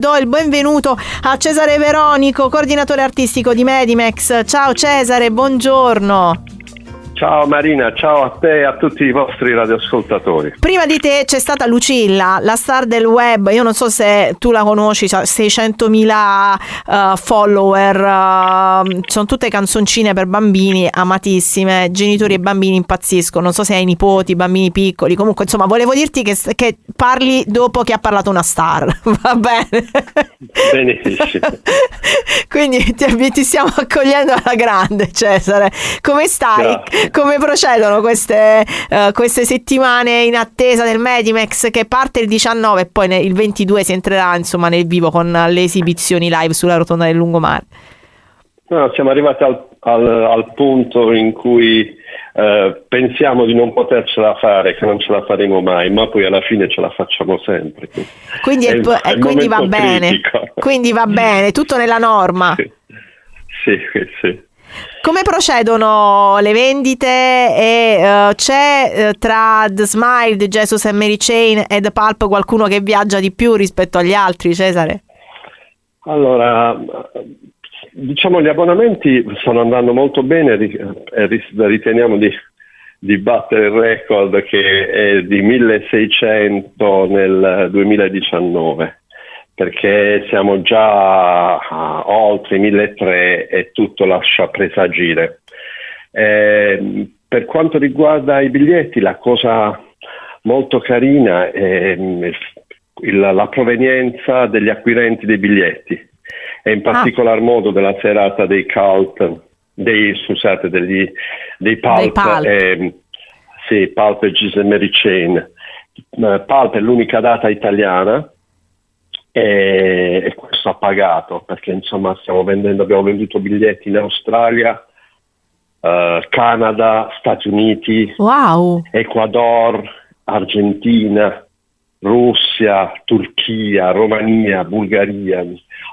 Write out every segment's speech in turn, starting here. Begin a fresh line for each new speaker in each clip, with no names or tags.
Do il benvenuto a Cesare Veronico, coordinatore artistico di Medimex. Ciao Cesare, buongiorno.
Ciao Marina, ciao a te e a tutti i vostri radioascoltatori.
Prima di te c'è stata Lucilla, la star del web. Io non so se tu la conosci, 600.000 follower, sono tutte canzoncine per bambini amatissime, genitori e bambini impazziscono. Non so se hai nipoti, bambini piccoli, comunque insomma volevo dirti che parli dopo che ha parlato una star, va bene?
Benissimo.
Quindi ti stiamo accogliendo alla grande, Cesare. Come stai?
Grazie.
Come procedono queste settimane in attesa del Medimex che parte il 19 e poi il 22 si entrerà insomma nel vivo con le esibizioni live sulla rotonda del lungomare?
No, siamo arrivati al punto in cui pensiamo di non potercela fare, che non ce la faremo mai, ma poi alla fine ce la facciamo sempre.
Quindi va bene. Quindi va bene, tutto nella norma.
Sì.
Come procedono le vendite e c'è tra The Smile, The Jesus and Mary Chain e The Pulp qualcuno che viaggia di più rispetto agli altri, Cesare?
Allora, diciamo gli abbonamenti stanno andando molto bene e riteniamo di battere il record che è di 1600 nel 2019. Perché siamo già oltre i 1.300 e tutto lascia presagire. Per quanto riguarda i biglietti, la cosa molto carina è la provenienza degli acquirenti dei biglietti e in particolar modo della serata dei Pulp, dei Pulp. Pulp e Jesus and Mary Chain. Pulp è l'unica data italiana. E questo ha pagato perché insomma abbiamo venduto biglietti in Australia, Canada, Stati Uniti,
wow,
Ecuador, Argentina, Russia, Turchia, Romania, Bulgaria,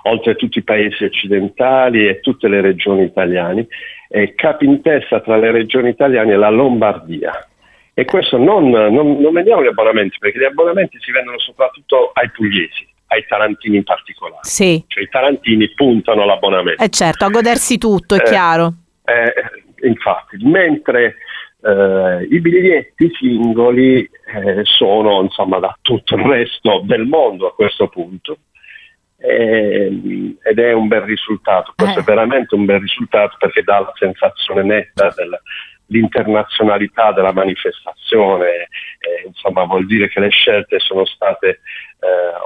oltre a tutti i paesi occidentali e tutte le regioni italiane, e capo in testa tra le regioni italiane la Lombardia. E questo non vendiamo gli abbonamenti, perché gli abbonamenti si vendono soprattutto ai pugliesi, ai tarantini in particolare.
Sì.
Cioè i tarantini puntano l'abbonamento.
Certo, a godersi tutto, è chiaro.
Infatti, mentre i biglietti singoli sono insomma da tutto il resto del mondo a questo punto, ed è un bel risultato. Questo è veramente un bel risultato perché dà la sensazione netta l'internazionalità della manifestazione, insomma vuol dire che le scelte sono state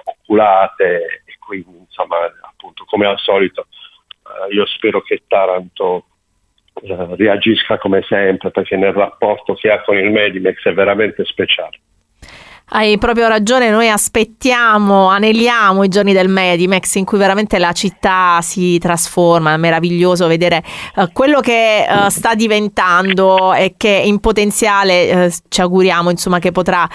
oculate e quindi insomma appunto come al solito io spero che Taranto reagisca come sempre, perché nel rapporto che ha con il Medimex è veramente speciale.
Hai proprio ragione, noi aneliamo i giorni del Medimex in cui veramente la città si trasforma. È meraviglioso vedere quello che sta diventando e che in potenziale ci auguriamo insomma che potrà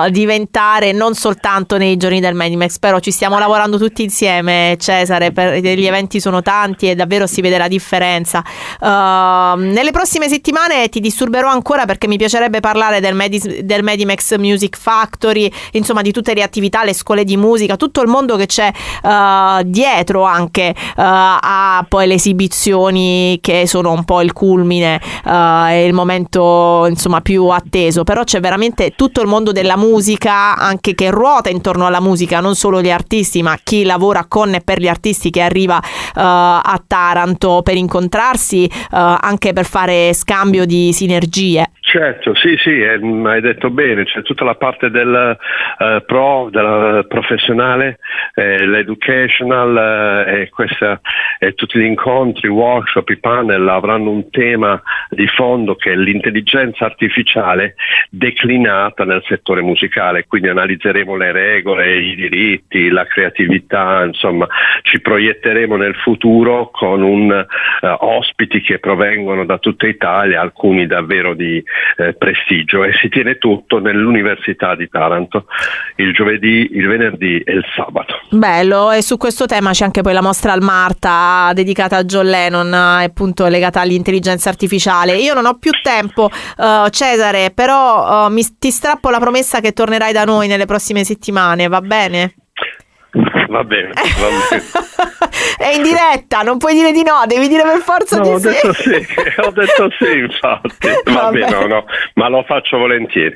diventare non soltanto nei giorni del Medimex, però ci stiamo lavorando tutti insieme, Cesare, gli eventi sono tanti e davvero si vede la differenza. Nelle prossime settimane ti disturberò ancora perché mi piacerebbe parlare del Medimex Music Factory, insomma di tutte le attività, le scuole di musica, tutto il mondo che c'è dietro anche a poi le esibizioni che sono un po' il culmine e il momento insomma più atteso, però c'è veramente tutto il mondo della musica anche che ruota intorno alla musica, non solo gli artisti ma chi lavora con e per gli artisti che arriva a Taranto per incontrarsi, anche per fare scambio di sinergie.
Certo, sì, hai detto bene, c'è tutta la parte della professionale, l'educational, e tutti gli incontri, i workshop, i panel avranno un tema di fondo che è l'intelligenza artificiale declinata nel settore musicale, quindi analizzeremo le regole, i diritti, la creatività, insomma ci proietteremo nel futuro con ospiti che provengono da tutta Italia, alcuni davvero di prestigio, e si tiene tutto nell'Università di Taranto il giovedì, il venerdì e il sabato.
Bello, e su questo tema c'è anche poi la mostra al Marta dedicata a John Lennon, appunto legata all'intelligenza artificiale. Io non ho più tempo, Cesare, però ti strappo la promessa che tornerai da noi nelle prossime settimane, va bene?
Va bene, va bene.
È in diretta, non puoi dire di no, devi dire per forza di
Ho
sì.
detto sì, ho detto sì, infatti. Va bene, no, ma lo faccio volentieri.